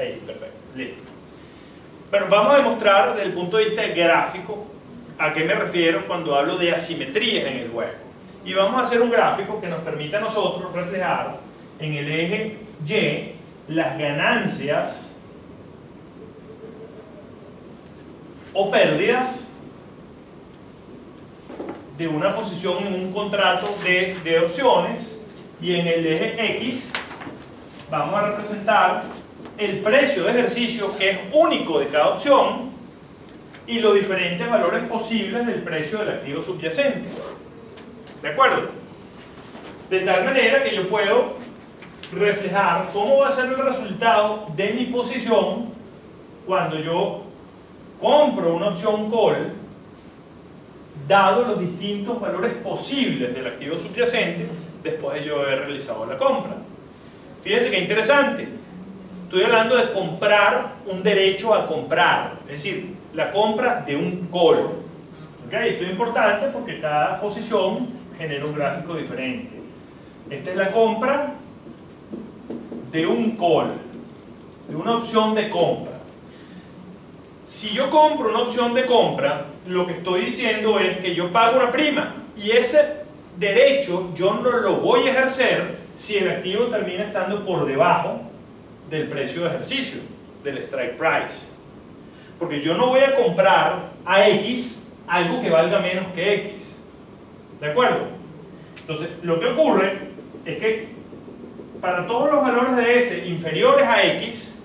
Ahí, perfecto, listo. Bueno, vamos a demostrar desde el punto de vista gráfico a qué me refiero cuando hablo de asimetrías en el juego. Y vamos a hacer un gráfico que nos permita a nosotros reflejar en el eje Y las ganancias o pérdidas de una posición en un contrato de opciones, y en el eje X vamos a representar el precio de ejercicio, que es único de cada opción, y los diferentes valores posibles del precio del activo subyacente. ¿De acuerdo? De tal manera que yo puedo reflejar cómo va a ser el resultado de mi posición cuando yo compro una opción call, dado los distintos valores posibles del activo subyacente después de yo haber realizado la compra. Fíjense qué interesante. Estoy hablando de comprar un derecho a comprar, es decir, la compra de un call. ¿Okay? Esto es importante porque cada posición genera un gráfico diferente. Esta es la compra de un call, de una opción de compra. Si yo compro una opción de compra, lo que estoy diciendo es que yo pago una prima, y ese derecho yo no lo voy a ejercer si el activo termina estando por debajo del precio de ejercicio, del strike price. Porque yo no voy a comprar a X algo que valga menos que X. ¿De acuerdo? Entonces, lo que ocurre es que para todos los valores de S inferiores a X,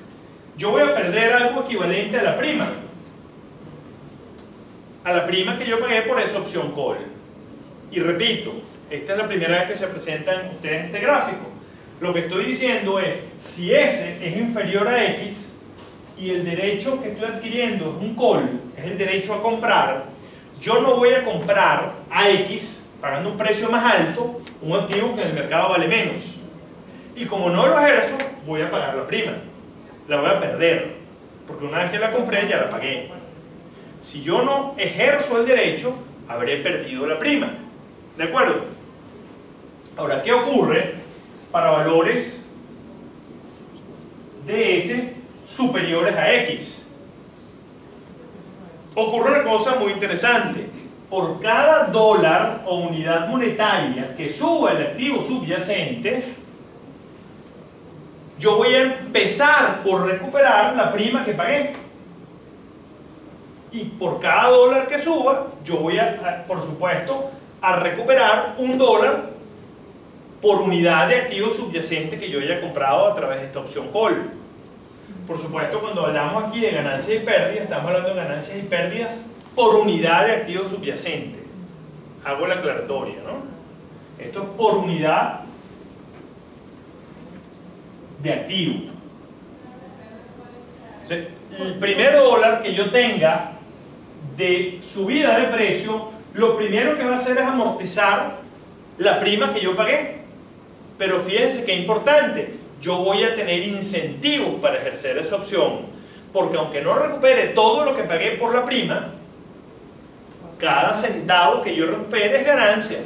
yo voy a perder algo equivalente a la prima. A la prima que yo pagué por esa opción call. Y repito, esta es la primera vez que se presentan ustedes este gráfico. Lo que estoy diciendo es, si S es inferior a X y el derecho que estoy adquiriendo es un call, es el derecho a comprar, yo no voy a comprar a X pagando un precio más alto un activo que en el mercado vale menos. Y como no lo ejerzo, voy a pagar la prima. La voy a perder, porque una vez que la compré ya la pagué. Si yo no ejerzo el derecho, habré perdido la prima. ¿De acuerdo? Ahora, ¿qué ocurre para valores de S superiores a X? Ocurre una cosa muy interesante. Por cada dólar o unidad monetaria que suba el activo subyacente, yo voy a empezar por recuperar la prima que pagué. Y por cada dólar que suba, yo voy a, por supuesto, a recuperar $1 por unidad de activo subyacente que yo haya comprado a través de esta opción call. Por supuesto, cuando hablamos aquí de ganancias y pérdidas, estamos hablando de ganancias y pérdidas por unidad de activo subyacente. Hago la aclaratoria, ¿no? Esto es por unidad de activo. O sea, el primer dólar que yo tenga de subida de precio, lo primero que va a hacer es amortizar la prima que yo pagué. Pero fíjense que es importante, yo voy a tener incentivos para ejercer esa opción, porque aunque no recupere todo lo que pagué por la prima, cada centavo que yo recupere es ganancia.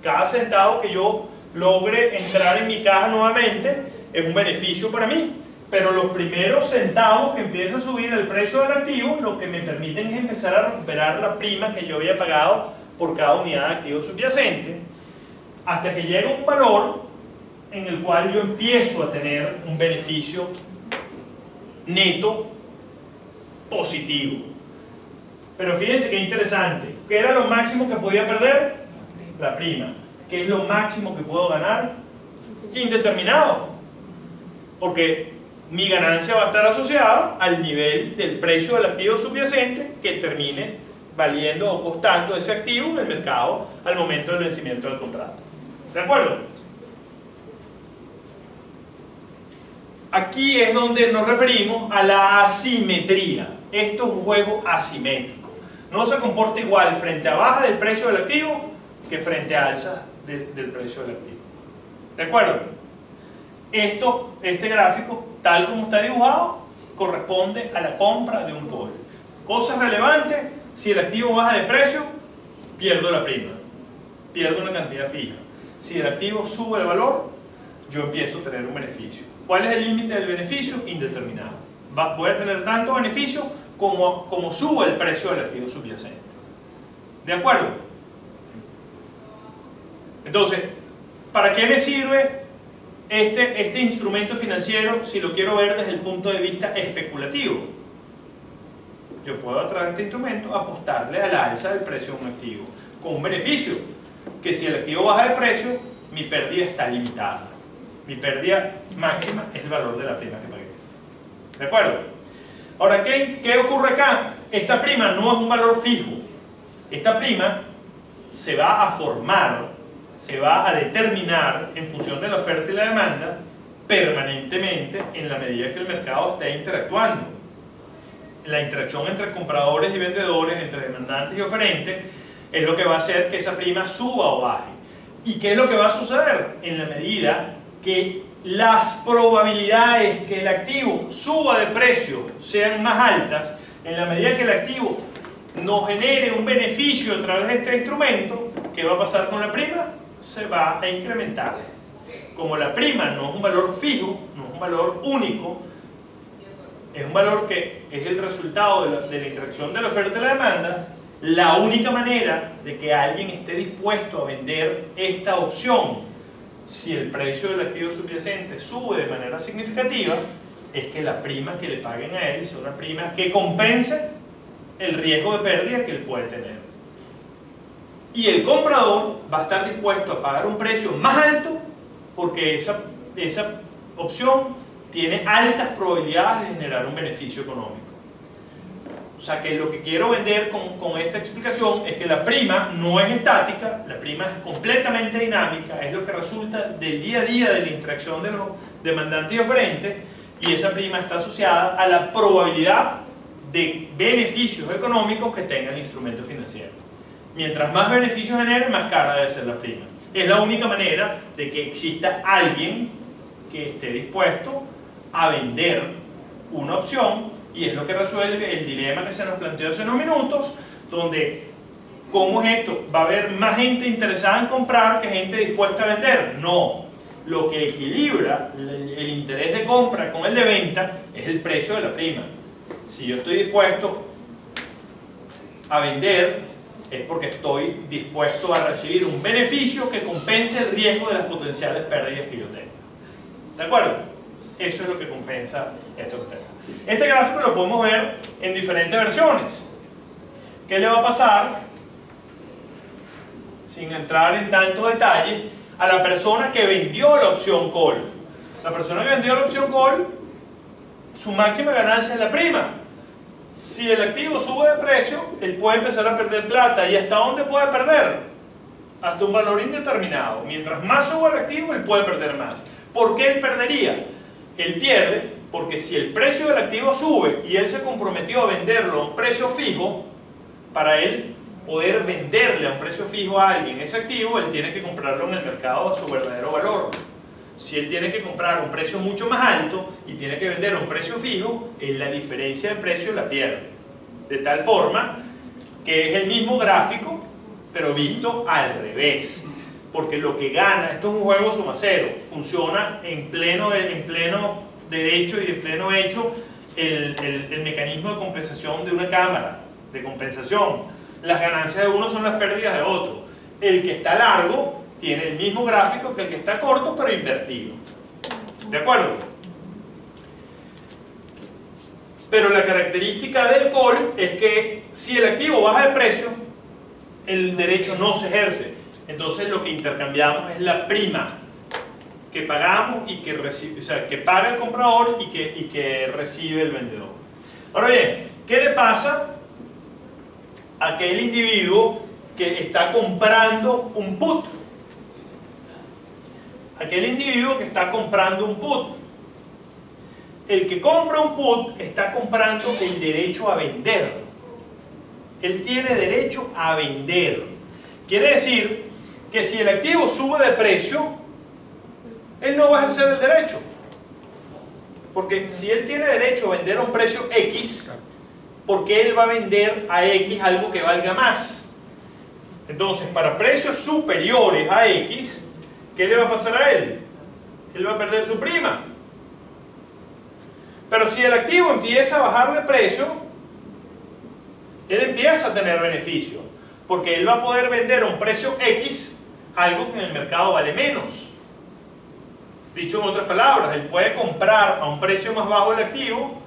Cada centavo que yo logre entrar en mi caja nuevamente es un beneficio para mí. Pero los primeros centavos que empieza a subir el precio del activo, lo que me permiten es empezar a recuperar la prima que yo había pagado por cada unidad de activo subyacente, hasta que llega un valor en el cual yo empiezo a tener un beneficio neto positivo. Pero fíjense qué interesante. ¿Qué era lo máximo que podía perder? La prima. ¿Qué es lo máximo que puedo ganar? Indeterminado. Porque mi ganancia va a estar asociada al nivel del precio del activo subyacente que termine valiendo o costando ese activo en el mercado al momento del vencimiento del contrato. ¿De acuerdo? Aquí es donde nos referimos a la asimetría. Esto es un juego asimétrico. No se comporta igual frente a baja del precio del activo que frente a alza del precio del activo. ¿De acuerdo? Este gráfico, tal como está dibujado, corresponde a la compra de un call. Cosa relevante, si el activo baja de precio, pierdo la prima, pierdo una cantidad fija. Si el activo sube de valor, yo empiezo a tener un beneficio. ¿Cuál es el límite del beneficio? Indeterminado. Voy a tener tanto beneficio como suba el precio del activo subyacente. ¿De acuerdo? Entonces, ¿para qué me sirve este instrumento financiero si lo quiero ver desde el punto de vista especulativo? Yo puedo a través de este instrumento apostarle a la alza del precio de un activo con un beneficio, que si el activo baja de precio, mi pérdida está limitada. Mi pérdida máxima es el valor de la prima que pagué. ¿De acuerdo? Ahora, ¿qué ocurre acá? Esta prima no es un valor fijo. Esta prima se va a formar, se va a determinar en función de la oferta y la demanda permanentemente en la medida que el mercado esté interactuando. La interacción entre compradores y vendedores, entre demandantes y oferentes, es lo que va a hacer que esa prima suba o baje. ¿Y qué es lo que va a suceder? En la medida que las probabilidades que el activo suba de precio sean más altas, en la medida que el activo nos genere un beneficio a través de este instrumento, ¿qué va a pasar con la prima? Se va a incrementar. Como la prima no es un valor fijo, no es un valor único, es un valor que es el resultado de la interacción de la oferta y la demanda, la única manera de que alguien esté dispuesto a vender esta opción, si el precio del activo subyacente sube de manera significativa, es que la prima que le paguen a él sea una prima que compense el riesgo de pérdida que él puede tener. Y el comprador va a estar dispuesto a pagar un precio más alto porque esa opción tiene altas probabilidades de generar un beneficio económico. O sea que lo que quiero vender con esta explicación es que la prima no es estática, la prima es completamente dinámica, es lo que resulta del día a día de la interacción de los demandantes y oferentes, y esa prima está asociada a la probabilidad de beneficios económicos que tenga el instrumento financiero. Mientras más beneficios genere, más cara debe ser la prima. Es la única manera de que exista alguien que esté dispuesto a vender una opción, y es lo que resuelve el dilema que se nos planteó hace unos minutos, donde ¿cómo es esto? ¿Va a haber más gente interesada en comprar que gente dispuesta a vender? No. Lo que equilibra el interés de compra con el de venta es el precio de la prima. Si yo estoy dispuesto a vender, es porque estoy dispuesto a recibir un beneficio que compense el riesgo de las potenciales pérdidas que yo tenga. ¿De acuerdo? Eso es lo que compensa esto que está acá. Este gráfico lo podemos ver en diferentes versiones. ¿Qué le va a pasar, sin entrar en tantos detalles, a la persona que vendió la opción call? La persona que vendió la opción call, su máxima ganancia es la prima. Si el activo sube de precio, él puede empezar a perder plata. ¿Y hasta dónde puede perder? Hasta un valor indeterminado. Mientras más suba el activo, él puede perder más. ¿Por qué él perdería? Él pierde porque si el precio del activo sube y él se comprometió a venderlo a un precio fijo, para él poder venderle a un precio fijo a alguien ese activo, él tiene que comprarlo en el mercado a su verdadero valor. Si él tiene que comprar a un precio mucho más alto y tiene que vender a un precio fijo, él la diferencia de precio la pierde. De tal forma que es el mismo gráfico, pero visto al revés. Porque lo que gana, esto es un juego suma cero, funciona en pleno derecho y en pleno hecho el mecanismo de compensación de una cámara, de compensación. Las ganancias de uno son las pérdidas de otro. El que está largo tiene el mismo gráfico que el que está corto, pero invertido. ¿De acuerdo? Pero la característica del call es que si el activo baja de precio, el derecho no se ejerce. Entonces lo que intercambiamos es la prima que pagamos y que recibe, o sea, que paga el comprador y que recibe el vendedor. Ahora bien, ¿qué le pasa a aquel individuo que está comprando un put? Aquel individuo que está comprando un put. El que compra un put está comprando el derecho a vender. Él tiene derecho a vender. Quiere decir que si el activo sube de precio, él no va a ejercer el derecho. Porque si él tiene derecho a vender a un precio X, ¿por qué él va a vender a X algo que valga más? Entonces, para precios superiores a X, ¿qué le va a pasar a él? él va a perder su prima. Pero si el activo empieza a bajar de precio, él empieza a tener beneficio, porque él va a poder vender a un precio X algo que en el mercado vale menos. Dicho en otras palabras, él puede comprar a un precio más bajo el activo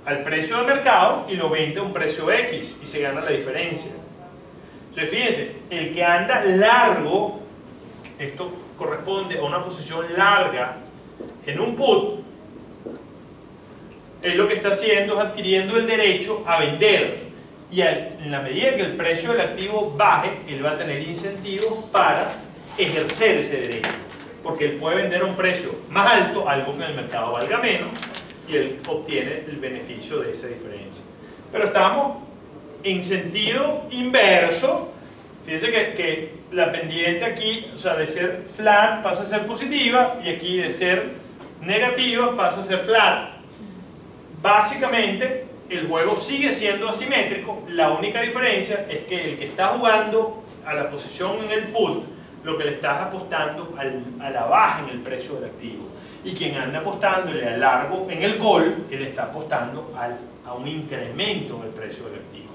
al precio del mercado y lo vende a un precio X y se gana la diferencia. Entonces fíjense, el que anda largo, esto corresponde a una posición larga en un put, él lo que está haciendo es adquiriendo el derecho a vender, y en la medida que el precio del activo baje, él va a tener incentivos para ejercer ese derecho, porque él puede vender a un precio más alto, algo que en el mercado valga menos, y él obtiene el beneficio de esa diferencia. Pero estamos en sentido inverso. Fíjense que la pendiente aquí, o sea, de ser flat pasa a ser positiva, y aquí de ser negativa pasa a ser flat. Básicamente el juego sigue siendo asimétrico, la única diferencia es que el que está jugando a la posición en el put, lo que le estás apostando a la baja en el precio del activo, y quien anda apostándole a largo en el call, él está apostando a un incremento en el precio del activo,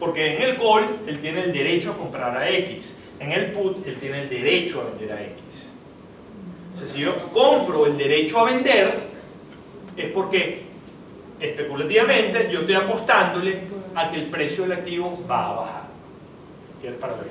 porque en el call él tiene el derecho a comprar a X, en el put él tiene el derecho a vender a X. O sea, si yo compro el derecho a vender, es porque especulativamente yo estoy apostándole a que el precio del activo va a bajar. ¿Quieres para ver?